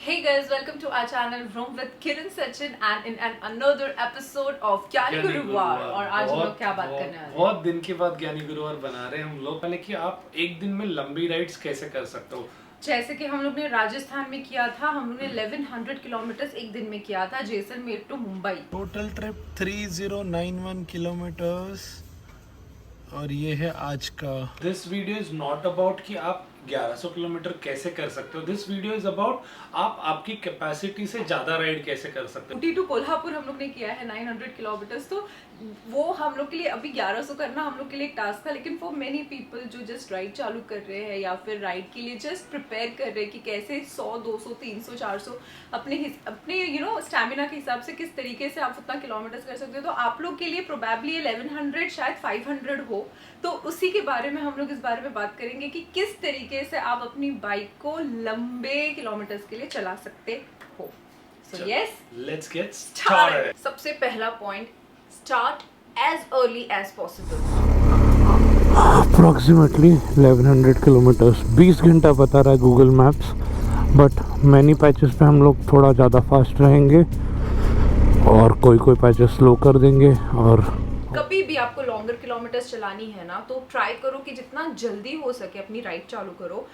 Hey guys, welcome to our channel Room with Kiran Sachin and in another episode of ज्ञानी गुरुवार। और आज हम लोग क्या बात करने वाले हैं? बहुत दिन के बाद ज्ञानी गुरुवार बना रहे हैं हम लोग। पहले कि आप एक दिन में लंबी राइड्स कैसे कर सकते हो, जैसे कि हम लोग ने राजस्थान में किया था, हम लोग ने 1100 किलोमीटर एक दिन में किया था, Jaisalmer to Mumbai. Total trip 3091 kilometres और ये है आज का। This video is not about कि आप 1100 किलोमीटर कैसे कर सकते हो। दिस वीडियो इज अबाउट आप आपकी कैपेसिटी से ज्यादा राइड कैसे कर सकते हो। ऊटी टू कोल्हापुर हम लोग ने किया है 900 किलोमीटर, तो वो हम लोग के लिए अभी 1100 करना हम लोग के लिए एक टास्क था। लेकिन फॉर मेनी पीपल जो जस्ट राइड चालू कर रहे हैं या फिर राइड के लिए जस्ट प्रिपेयर कर रहे हैं कि कैसे 100 200 300 400 अपने स्टैमिना के हिसाब से किस तरीके से आप उतना किलोमीटर कर सकते हो, तो आप लोग के लिए प्रोबेबली 1100 शायद 500 हो। तो उसी के बारे में हम लोग इस बारे में बात करेंगे कि किस तरीके से आप अपनी बाइक को लंबे किलोमीटर्स के लिए चला सकते हो। So yes, let's get started. सबसे पहला point, start as early as possible. Approximately 1100 kilometres 20 घंटा बता रहा है Google maps, but many patches पे हम लोग थोड़ा ज़्यादा फास्ट रहेंगे और कोई पैचेस स्लो कर देंगे। और कभी भी आपको लॉन्गर किलोमीटर्स चलानी है ना, तो ट्राई करो कि जितना जल्दी हो सके अपनी राइड चालू करो।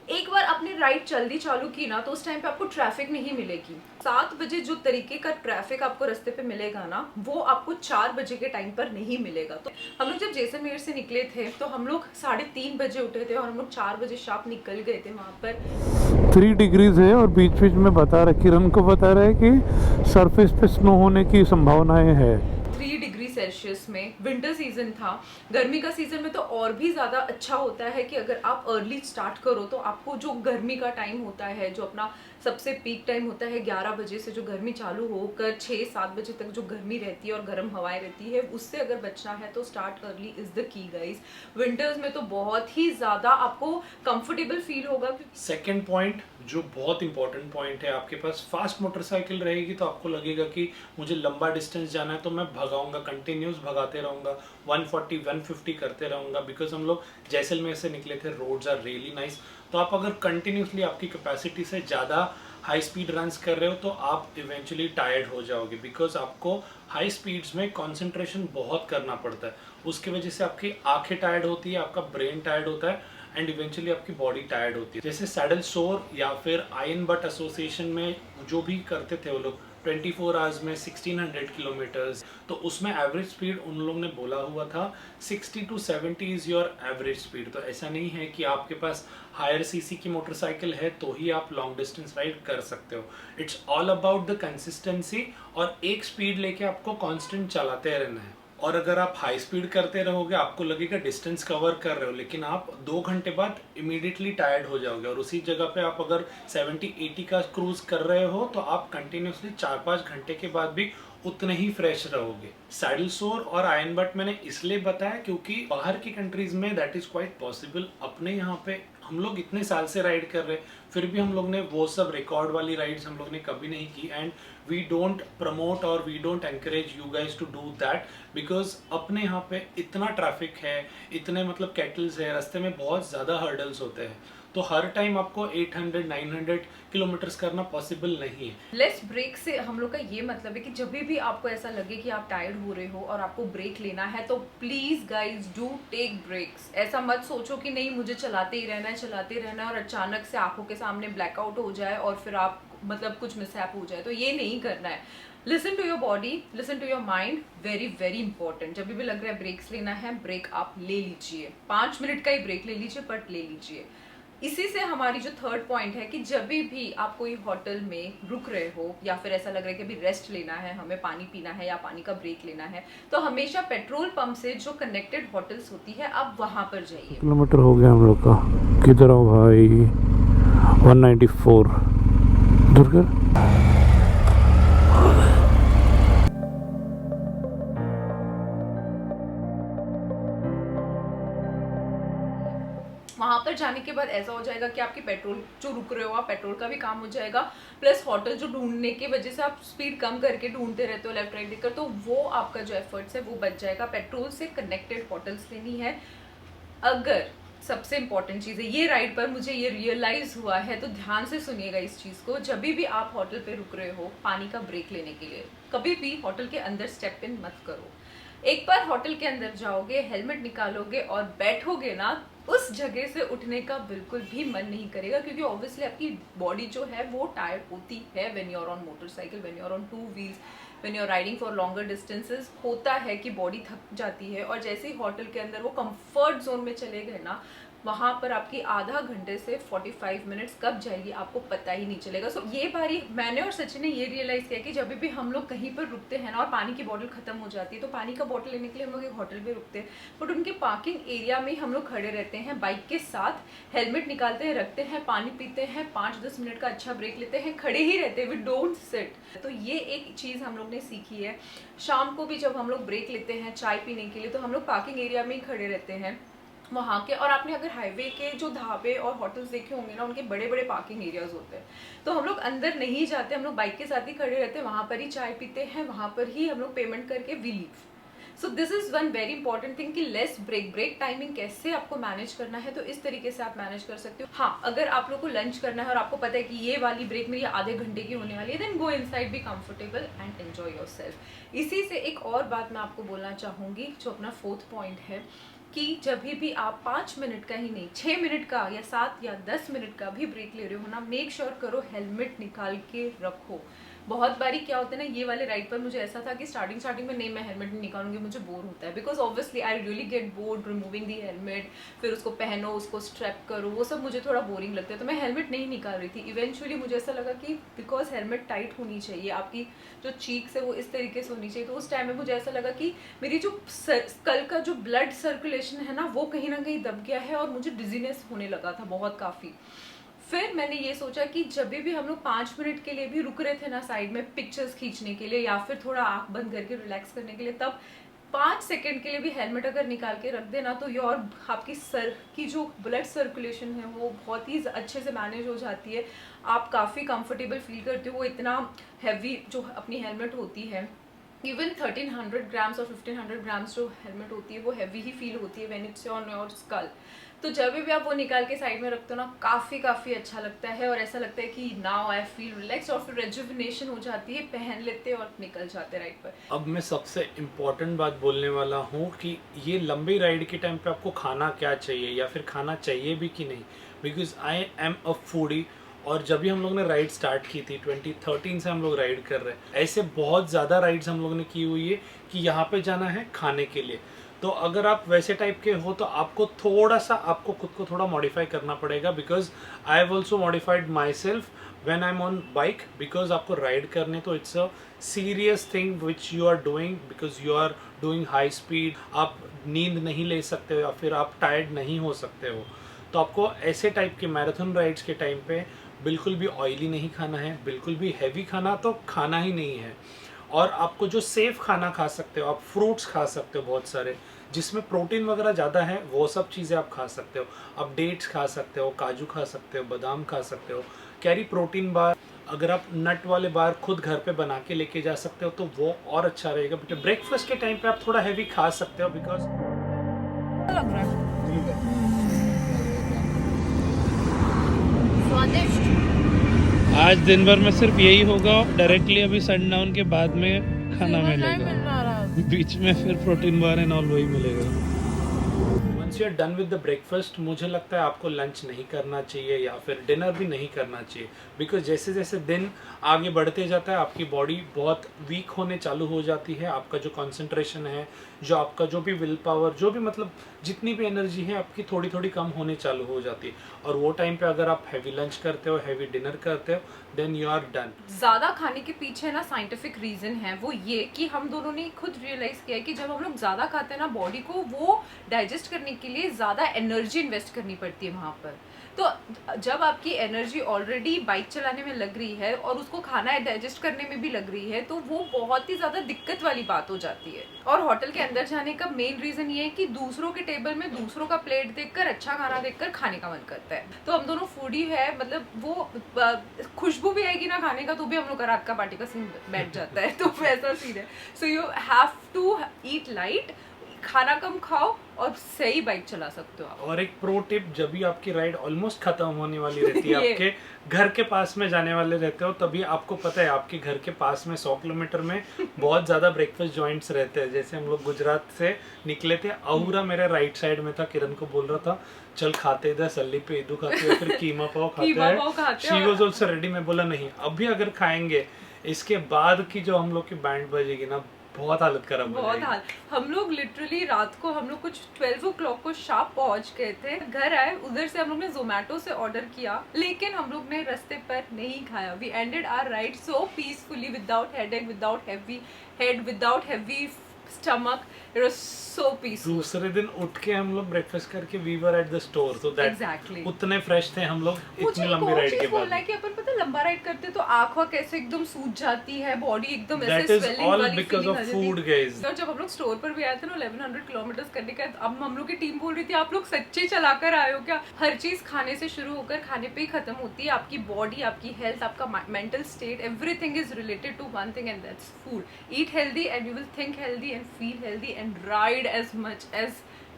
एक बार अपनी राइड जल्दी चालू की ना, तो उस टाइम पे आपको ट्रैफिक नहीं मिलेगी। 7 बजे जो तरीके का ट्रैफिक आपको रास्ते पे मिलेगा ना, वो आपको 4 बजे के टाइम पर नहीं मिलेगा। तो हम लोग जब जैसलमेर से निकले थे तो हम लोग 3:30 बजे उठे थे और हम लोग 4 बजे शार्प निकल गए थे। वहाँ पर 3 डिग्रीज है और बीच बीच में बता रहा, किरण को बता रहा है कि सरफेस पे स्नो होने की संभावनाएं है। 3 डिग्री सेल्सियस में विंटर सीजन था। गर्मी का सीजन में तो और भी ज़्यादा अच्छा होता है कि अगर आप अर्ली स्टार्ट करो तो आपको जो गर्मी का टाइम होता है, जो अपना सबसे पीक टाइम होता है 11 बजे से, जो गर्मी चालू होकर 6-7 बजे तक जो गर्मी रहती है और गर्म हवाएं रहती है, उससे अगर बचना है तो start early is the key guys. Winters में तो बहुत ही ज़्यादा आपको कंफर्टेबल फील होगा। सेकेंड पॉइंट जो बहुत इंपॉर्टेंट पॉइंट है, आपके पास फास्ट मोटरसाइकिल रहेगी तो आपको लगेगा कि मुझे लंबा डिस्टेंस जाना है तो मैं भगाऊंगा, कंटिन्यूस भगाते रहूंगा, 140-150 करते रहूंगा। बिकॉज हम लोग जैसलमेर से निकले थे, रोड्स आर रियली नाइस। तो आप अगर कंटिन्यूसली आपकी कैपेसिटी से ज़्यादा हाई स्पीड रन्स कर रहे हो तो आप इवेंचुअली टायर्ड हो जाओगे। बिकॉज आपको हाई स्पीड्स में कंसंट्रेशन बहुत करना पड़ता है, उसकी वजह से आपकी आंखें टायर्ड होती है, आपका ब्रेन टायर्ड होता है एंड इवेंचुअली आपकी बॉडी टायर्ड होती है। जैसे सैडल सोर या फिर आयन बट एसोसिएशन में जो भी करते थे वो लोग 24 आवर्स में 1600 किलोमीटर्स, तो उसमें एवरेज स्पीड उन लोगों ने बोला हुआ था 60 to 70 is your average speed. तो ऐसा नहीं है कि आपके पास हायर सीसी की मोटरसाइकिल है तो ही आप लॉन्ग डिस्टेंस राइड कर सकते हो। It's all about the consistency और एक स्पीड लेके आपको कांस्टेंट चलाते रहना है। और अगर आप हाई स्पीड करते रहोगे आपको लगेगा डिस्टेंस कवर कर रहे हो, लेकिन आप 2 घंटे बाद इमीडिएटली टायर्ड हो जाओगे। और उसी जगह पे आप अगर 70-80 का क्रूज कर रहे हो तो आप कंटिन्यूसली 4-5 घंटे के बाद भी उतने ही फ्रेश रहोगे। सैडल सोर और आयन बट मैंने इसलिए बताया क्योंकि बाहर की कंट्रीज में दैट इज क्वाइट पॉसिबल। अपने यहाँ पे हम लोग इतने साल से राइड कर रहे, फिर भी हम लोग ने वो सब रिकॉर्ड वाली राइड्स हम लोग ने कभी नहीं की। एंड वी डोंट प्रमोट और we don't encourage you guys to do that, because अपने यहाँ पे इतना ट्रैफिक है, इतने मतलब कैटल्स है, रास्ते में बहुत ज़्यादा हर्डल्स होते हैं, तो हर टाइम आपको 800-900 किलोमीटर्स करना पॉसिबल नहीं है। लेस ब्रेक से हम लोग का ये मतलब है कि जब भी आपको ऐसा लगे कि आप टायर्ड हो रहे हो और आपको ब्रेक लेना है, तो please guys do take breaks. ऐसा मत सोचो कि नहीं मुझे चलाते ही रहना है और अचानक से आंखों के सामने ब्लैकआउट हो जाए और फिर आप मतलब कुछ मिसहैप हो जाए, तो ये नहीं करना है। Listen to your body, listen to your mind, very very important. जब भी लग रहा है ब्रेक्स लेना है, ब्रेक आप ले लीजिए, 5 मिनट का ही ब्रेक ले लीजिए, बट ले लीजिए। इसी से हमारी जो थर्ड पॉइंट है कि जब भी आप कोई होटल में रुक रहे हो या फिर ऐसा लग रहा है कि अभी रेस्ट लेना है, हमें पानी पीना है या पानी का ब्रेक लेना है, तो हमेशा पेट्रोल पंप से जो कनेक्टेड होटल्स होती है आप वहां पर जाइए। किलोमीटर हो गया हम लोग का। किधर हो भाई? 194 दूर कर। वहां पर जाने के बाद ऐसा हो जाएगा कि आपकी पेट्रोल जो रुक रहे हो आप, पेट्रोल का भी काम हो जाएगा, प्लस होटल जो ढूंढने की वजह से आप स्पीड कम करके ढूंढते रहते हो लेफ्ट राइट देखकर, तो वो आपका जो एफर्ट्स है वो बच जाएगा। पेट्रोल से कनेक्टेड होटल्स लेनी है। अगर सबसे इम्पॉर्टेंट चीज़ है, ये राइड पर मुझे ये रियलाइज हुआ है, तो ध्यान से सुनिएगा इस चीज़ को। जब भी आप होटल पे रुक रहे हो पानी का ब्रेक लेने के लिए, कभी भी होटल के अंदर स्टेप इन मत करो। एक बार होटल के अंदर जाओगे, हेलमेट निकालोगे और बैठोगे ना, उस जगह से उठने का बिल्कुल भी मन नहीं करेगा, क्योंकि ऑब्वियसली आपकी बॉडी जो है वो टायर्ड होती है when you are on motorcycle, when you are on two wheels, when you are riding for longer distances. होता है कि बॉडी थक जाती है, और जैसे ही होटल के अंदर वो कंफर्ट जोन में चले गए ना, वहाँ पर आपकी आधा घंटे से 45 मिनट्स कब जाएगी आपको पता ही नहीं चलेगा। सो ये बारी मैंने और सचिन ने ये रियलाइज़ किया कि जब भी हम लोग कहीं पर रुकते हैं ना और पानी की बोतल खत्म हो जाती है, तो पानी का बोतल लेने के लिए हम लोग एक होटल पे रुकते हैं, बट उनके पार्किंग एरिया में हम लोग खड़े रहते हैं बाइक के साथ, हेलमेट निकालते हैं, रखते हैं, पानी पीते हैं, 5-10 मिनट का अच्छा ब्रेक लेते हैं, खड़े ही रहते हैं, वी डोंट सिट। तो ये एक चीज़ हम लोग ने सीखी है। शाम को भी जब हम लोग ब्रेक लेते हैं चाय पीने के लिए, तो हम लोग पार्किंग एरिया में ही खड़े रहते हैं वहाँ के। और आपने अगर हाईवे के जो ढाबे और होटल्स देखे होंगे ना, उनके बड़े बड़े पार्किंग एरियाज होते हैं, तो हम लोग अंदर नहीं जाते, हम लोग बाइक के साथ ही खड़े रहते हैं, वहाँ पर ही चाय पीते हैं, वहाँ पर ही हम लोग पेमेंट करके we leave. So this is one very important thing कि लेस ब्रेक टाइमिंग कैसे आपको मैनेज करना है, तो इस तरीके से आप मैनेज कर सकते हो। हाँ, अगर आप लोग को लंच करना है और आपको पता है कि ये वाली ब्रेक मेरी आधे घंटे की होने वाली है, then go inside, be comfortable and enjoy yourself. इसी से एक और बात मैं आपको बोलना चाहूँगी, जो अपना 4th पॉइंट है, कि जब भी आप 5 मिनट का ही नहीं, 6 मिनट का या 7 या 10 मिनट का भी ब्रेक ले रहे हो ना, मेक श्योर करो हेलमेट निकाल के रखो। बहुत बारी क्या होता है ना, ये वाले राइड पर मुझे ऐसा था कि स्टार्टिंग में नहीं, मैं हेलमेट नहीं निकालूंगी, मुझे बोर होता है, because obviously I really get bored removing the helmet, फिर उसको पहनो, उसको स्ट्रैप करो, वो सब मुझे थोड़ा बोरिंग लगता है, तो मैं हेलमेट नहीं निकाल रही थी। इवेंचुअली मुझे ऐसा लगा कि बिकॉज हेलमेट टाइट होनी चाहिए, आपकी जो चीक्स है वो इस तरीके से होनी चाहिए, तो उस टाइम में मुझे ऐसा लगा कि मेरी जो स्कल का जो ब्लड सर्कुलेशन है ना, वो कहीं ना कहीं दब गया है और मुझे डिजीनेस होने लगा था बहुत काफ़ी। फिर मैंने ये सोचा कि जब भी हम लोग 5 मिनट के लिए भी रुक रहे थे ना साइड में पिक्चर्स खींचने के लिए या फिर थोड़ा आंख बंद करके रिलैक्स करने के लिए, तब 5 सेकंड के लिए भी हेलमेट अगर निकाल के रख देना, तो योर आपकी सर की जो ब्लड सर्कुलेशन है वो बहुत ही अच्छे से मैनेज हो जाती है, आप काफ़ी कंफर्टेबल फील करते हो। वो इतना हैवी जो अपनी हेलमेट होती है, इवन 1300 ग्राम्स और 1500 ग्राम्स जो हेलमेट होती है वो हैवी ही फील होती है when it's on your skull. तो जब भी आप वो निकाल के साइड में रखते हो ना, काफ़ी अच्छा लगता है और ऐसा लगता है कि नाउ आई फील रिलैक्स, और फिर रेजुविनेशन हो जाती है, पहन लेते और निकल जाते राइड पर। अब मैं सबसे इम्पोर्टेंट बात बोलने वाला हूँ कि ये लंबी राइड के टाइम पे आपको खाना क्या चाहिए या फिर खाना चाहिए भी कि नहीं, because I am a foodie. और जब भी हम लोग ने राइड स्टार्ट की थी 2013 से हम लोग राइड कर रहे हैं, ऐसे बहुत ज़्यादा राइड्स हम लोग ने की हुई है कि यहाँ पे जाना है खाने के लिए। तो अगर आप वैसे टाइप के हो तो आपको थोड़ा सा आपको खुद को थोड़ा मॉडिफाई करना पड़ेगा, because I have also modified myself when I am on bike, because आपको राइड करने तो it's a serious thing which you are doing, because you are doing high speed, आप नींद नहीं ले सकते हो या फिर आप टायर्ड नहीं हो सकते हो। तो आपको ऐसे टाइप के मैराथन राइड्स के टाइम पे बिल्कुल भी ऑयली नहीं खाना है, बिल्कुल भी हैवी खाना तो खाना ही नहीं है। और आपको जो सेफ खाना खा सकते हो, आप फ्रूट्स खा सकते हो बहुत सारे जिसमें प्रोटीन वगैरह ज़्यादा है, वो सब चीज़ें आप खा सकते हो। आप डेट्स खा सकते हो, काजू खा सकते हो, बादाम खा सकते हो, कैरी प्रोटीन बार, अगर आप नट वाले बार खुद घर पे बना के लेके जा सकते हो तो वो और अच्छा रहेगा। बट ब्रेकफास्ट के टाइम पे आप थोड़ा हैवी खा सकते हो, बिकॉज लग रहा है स्वादिष्ट। आज दिन भर में सिर्फ यही होगा, डायरेक्टली अभी सनडाउन के बाद में खाना मिलेगा, बीच में फिर प्रोटीन बार एंड ऑल वही मिलेगा। Once you are done with the breakfast, मुझे लगता है आपको लंच नहीं करना चाहिए या फिर डिनर भी नहीं करना चाहिए, बिकॉज जैसे जैसे दिन आगे बढ़ते जाता है आपकी बॉडी बहुत वीक होने चालू हो जाती है। आपका जो कंसंट्रेशन है, जो आपका जो भी विल पावर, जो भी मतलब जितनी भी एनर्जी है आपकी थोड़ी थोड़ी कम होने चालू हो जाती है। और वो टाइम पे अगर आप हैवी लंच करते हो, हैवी डिनर करते हो, देन यू आर डन। ज़्यादा खाने के पीछे ना साइंटिफिक रीज़न है, वो ये कि हम दोनों ने खुद रियलाइज़ किया है कि जब हम लोग ज़्यादा खाते हैं ना, बॉडी को वो डाइजेस्ट करने के लिए ज़्यादा एनर्जी इन्वेस्ट करनी पड़ती है वहाँ पर। तो जब आपकी एनर्जी ऑलरेडी बाइक चलाने में लग रही है और उसको खाना है डाइजेस्ट करने में भी लग रही है, तो वो बहुत ही ज़्यादा दिक्कत वाली बात हो जाती है। और होटल के अंदर जाने का मेन रीज़न ये है कि दूसरों के टेबल में दूसरों का प्लेट देखकर, अच्छा खाना देखकर खाने का मन करता है। तो हम दोनों फूडी है, मतलब वो खुशबू भी आएगी ना खाने का, तो भी हम लोग का रात का पार्टी का सीन बैठ जाता है। तो वैसा सीन है। So you have to eat light, खाना कम खाओ और सही बाइक चला सकते हो आप। और एक प्रो टिप, जब भी आपकी राइड ऑलमोस्ट खत्म होने वाली रहती है आपके घर के पास में जाने वाले रहते हो, तभी आपको पता है आपके घर के पास में 100 किलोमीटर में बहुत ज्यादा ब्रेकफास्ट जॉइंट्स रहते हैं। जैसे हम लोग गुजरात से निकले थे, अहुरा मेरे राइट साइड में था, किरण को बोल रहा था चल खाते इधर सल्ली पे ईदू खाते हैं, फिर कीमा पाव खाते हैं। She was also ready. मैं बोला नहीं अभी अगर खाएंगे, इसके बाद की जो हम लोग की बैंड बजेगी ना, बहुत हालत खराब हो जाएगी। बहुत हाल। हम लोग लिटरली रात को हम लोग कुछ 12 o'clock को शार्प पहुंच गए थे। घर आए, उधर से हम लोग ने जोमेटो से ऑर्डर किया, लेकिन हम लोग ने रास्ते पर नहीं खाया। We ended our ride so peacefully, without headache, without heavy head, without heavy stomach. It was so peaceful. दूसरे दिन उठ के हम लोग ब्रेकफास्ट करके we were at the store, so that Exactly. उतने फ्रेश थे हम लोग मुझे इतनी लंबी राइड के बोलना बाद। है कि अपन पता लंबा राइड करते तो आँख कैसे एकदम सूज जाती है, बॉडी एकदम That ऐसे is स्वेलिंग all वाली because feeling of आ जाती है। food, guys. और जब हम लोग स्टोर पर भी आए थे ना 1100 किलोमीटर करने का, अब हम लोग की टीम बोल रही थी आप लोग सच्चे चलाकर आए हो क्या? हर चीज खाने से शुरू होकर खाने पे ही खत्म होती है। आपकी बॉडी, आपकी हेल्थ, आपका mental state, everything is related to one thing and that's food. Eat healthy and you will think healthy and feel healthy and ride as much as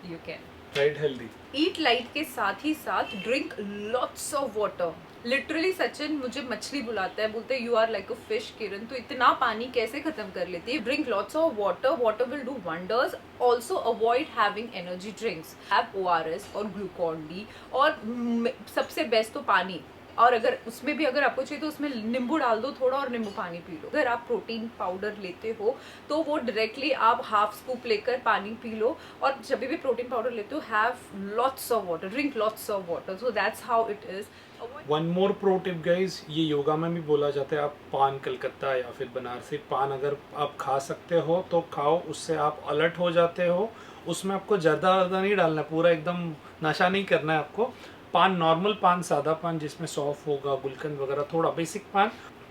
you can. Ride healthy. Eat light के साथ ही साथ drink lots of water. Literally Sachin मुझे मछली बुलाता है, बोलते हैं you are like a fish Kiran, तो इतना पानी कैसे खत्म कर लेती है? Drink lots of water, water will do wonders. Also avoid having energy drinks, have ORS और ग्लूकॉन डी, और सबसे बेस्ट तो पानी। और अगर उसमें भी अगर आपको चाहिए तो उसमें नींबू डाल दो थोड़ा और नींबू पानी पी लो। अगर आप प्रोटीन पाउडर लेते हो तो वो डायरेक्टली आप हाफ स्कूप लेकर पानी पी लो, और जब भी प्रोटीन पाउडर लेते हो have lots of water, drink lots of water, so that's how it is. One more pro tip guys, ये योगा में भी बोला जाता है, आप पान कलकत्ता या फिर बनारसी पान अगर आप खा सकते हो तो खाओ, उससे आप अलर्ट हो जाते हो। उसमें आपको ज़्यादा नहीं डालना है, पूरा एकदम नशा नहीं करना है आपको। पान, नॉर्मल पान, सादा पान जिसमें सौंफ होगा, गुलकंद वगैरह, थोड़ा बेसिक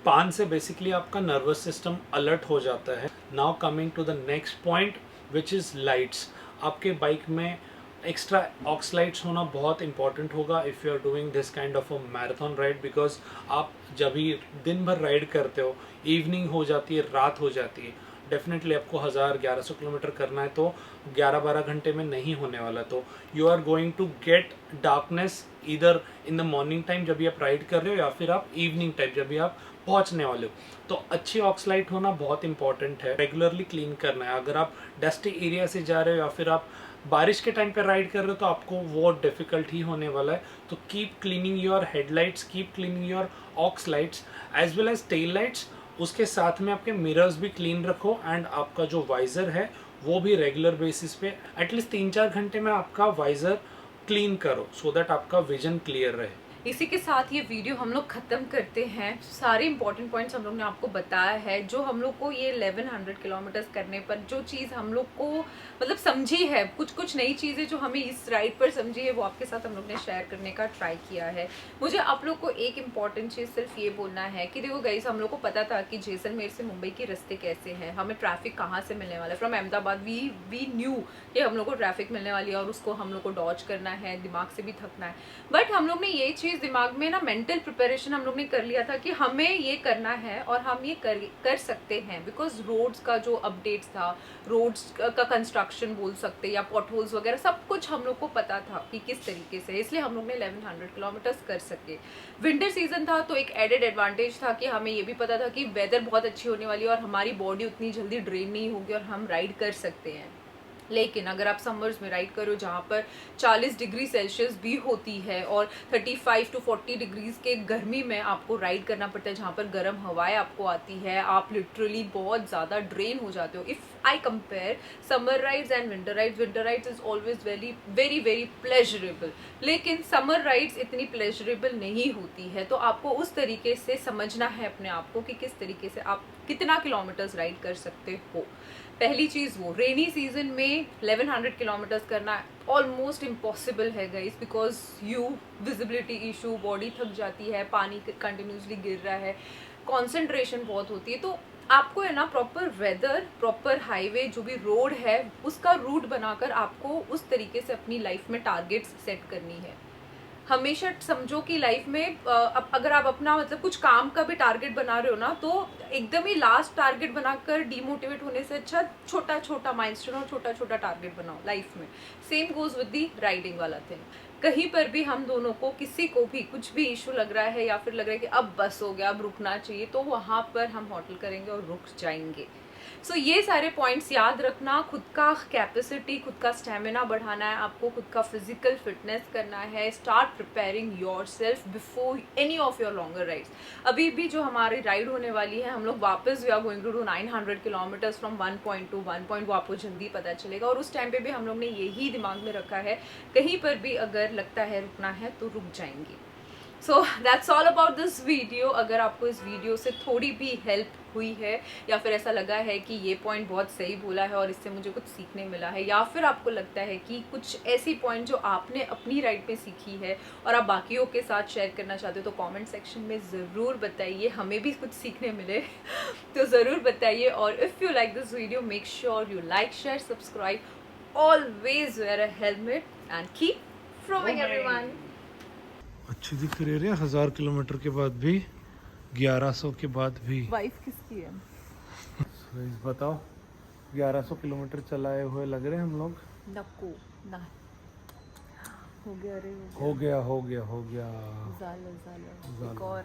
पान से बेसिकली आपका नर्वस सिस्टम अलर्ट हो जाता है। Now coming to the next point which is lights. आपके बाइक में एक्स्ट्रा ऑक्स लाइट्स होना बहुत इंपॉर्टेंट होगा if you are doing this kind of a marathon ride, because आप जब भी दिन भर राइड करते हो, इवनिंग हो जाती है, रात हो जाती है, डेफिनेटली आपको 1000-1100 किलोमीटर करना है तो 11-12 घंटे में नहीं होने वाला। तो you are going to get darkness इधर इन द मॉर्निंग टाइम जब भी आप राइड कर रहे हो, या फिर आप इवनिंग टाइम जब भी आप पहुंचने वाले हो। तो अच्छी ऑक्स लाइट होना बहुत इंपॉर्टेंट है। रेगुलरली क्लीन करना है। अगर आप डस्टी एरिया से जा रहे हो या फिर आप बारिश के टाइम पे राइड कर रहे हो तो आपको वो डिफिकल्ट ही होने वाला है। तो keep cleaning your headlights, keep cleaning your aux lights as well as tail lights. उसके साथ में आपके मिरर्स भी क्लीन रखो, एंड आपका जो वाइज़र है वो भी रेगुलर बेसिस पे एटलीस्ट 3-4 घंटे में आपका वाइज़र क्लीन करो, सो दैट आपका विजन क्लियर रहे। इसी के साथ ये वीडियो हम लोग ख़त्म करते हैं। सारे इंपॉर्टेंट पॉइंट्स हम लोग ने आपको बताया है, जो हम लोग को ये 1100 किलोमीटर्स करने पर जो चीज़ हम लोग को मतलब समझी है, कुछ नई चीज़ें जो हमें इस राइड पर समझी है वो आपके साथ हम लोग ने शेयर करने का ट्राई किया है। मुझे आप लोग को एक इम्पॉर्टेंट चीज़ सिर्फ ये बोलना है कि देखो गाइस, हम लोग को पता था कि जैसलमेर से मुंबई के रास्ते कैसे हैं, हमें ट्रैफिक कहाँ से मिलने वाला है। फ्रॉम अहमदाबाद वी न्यू कि हम लोग को ट्रैफिक मिलने वाली है और उसको हम लोग को डॉज करना है, दिमाग से भी थकना है। बट हम लोग ने ये चीज़ दिमाग में ना मेंटल प्रिपरेशन हम लोग ने कर लिया था कि हमें ये करना है और हम ये कर सकते हैं, बिकॉज रोड्स का जो अपडेट्स था, रोड्स का कंस्ट्रक्शन बोल सकते या पॉटहोल्स वगैरह सब कुछ हम लोग को पता था कि किस तरीके से, इसलिए हम लोग ने 1100 किलोमीटर्स कर सके। विंटर सीजन था तो एक एडेड एडवांटेज था कि हमें ये भी पता था कि वेदर बहुत अच्छी होने वाली है और हमारी बॉडी उतनी जल्दी ड्रेन नहीं होगी और हम राइड कर सकते हैं। लेकिन अगर आप समर्स में राइड करो जहाँ पर 40 डिग्री सेल्सियस भी होती है और 35 to 40 डिग्रीज के गर्मी में आपको राइड करना पड़ता है, जहाँ पर गर्म हवाएं आपको आती है, आप लिटरली बहुत ज़्यादा ड्रेन हो जाते हो। If I compare summer rides and winter rides is always very very pleasurable, लेकिन समर राइड्स इतनी प्लेजरेबल नहीं होती है। तो आपको उस तरीके से समझना है अपने आप को कि किस तरीके से आप कितना किलोमीटर्स राइड कर सकते हो। पहली चीज़ वो रेनी सीजन में 1100 किलोमीटर्स करना ऑलमोस्ट इम्पॉसिबल है guys, because visibility issue, body थक जाती है, पानी कंटिन्यूसली गिर रहा है, कंसंट्रेशन बहुत होती है। तो आपको है ना प्रॉपर वेदर, प्रॉपर हाईवे जो भी रोड है उसका रूट बनाकर आपको उस तरीके से अपनी लाइफ में टारगेट्स सेट करनी है। हमेशा समझो कि लाइफ में अब अगर आप अपना मतलब कुछ काम का भी टारगेट बना रहे हो ना, तो एकदम ही लास्ट टारगेट बनाकर डीमोटिवेट होने से अच्छा छोटा छोटा माइलस्टोन और छोटा छोटा टारगेट बनाओ लाइफ में। Same goes with the riding वाला थिंग। कहीं पर भी हम दोनों को, किसी को भी कुछ भी इशू लग रहा है या फिर लग रहा है कि अब बस हो गया, अब रुकना चाहिए, तो वहाँ पर हम हॉटल करेंगे और रुक जाएंगे। सो ये सारे पॉइंट्स याद रखना। खुद का कैपेसिटी, खुद का स्टेमिना बढ़ाना है आपको, खुद का फिजिकल फिटनेस करना है। Start preparing your self before any of your longer rides. अभी भी जो हमारी राइड होने वाली है, हम लोग वापस we are going to do 900 kilometres from 1 point to 1 point, वो आपको जल्दी पता चलेगा। और उस टाइम पे भी हम लोग ने यही दिमाग में रखा है, कहीं पर भी अगर लगता है रुकना है तो रुक जाएंगे। So that's all about this video. अगर आपको इस वीडियो से थोड़ी भी हेल्प हुई है या फिर ऐसा लगा है कि ये पॉइंट बहुत सही बोला है और इससे मुझे कुछ सीखने मिला है, या फिर आपको लगता है कि कुछ ऐसी पॉइंट जो आपने अपनी राइड पे सीखी है और आप बाकियों के साथ शेयर करना चाहते हो, तो कमेंट सेक्शन में ज़रूर बताइए, हमें भी कुछ सीखने मिले तो ज़रूर बताइए। और if you like this video, make sure you like, share, subscribe, always wear a helmet and keep roaming everyone. अच्छी दिख रही है 1000 किलोमीटर के बाद भी, 1100 के बाद भी। वाइफ किसकी है? बताओ, 1100 किलोमीटर चलाए हुए लग रहे हैं हम लोग। नको ना हो गया रे, हो गया हो गया हो गया। ज़ालो ज़ालो, एक और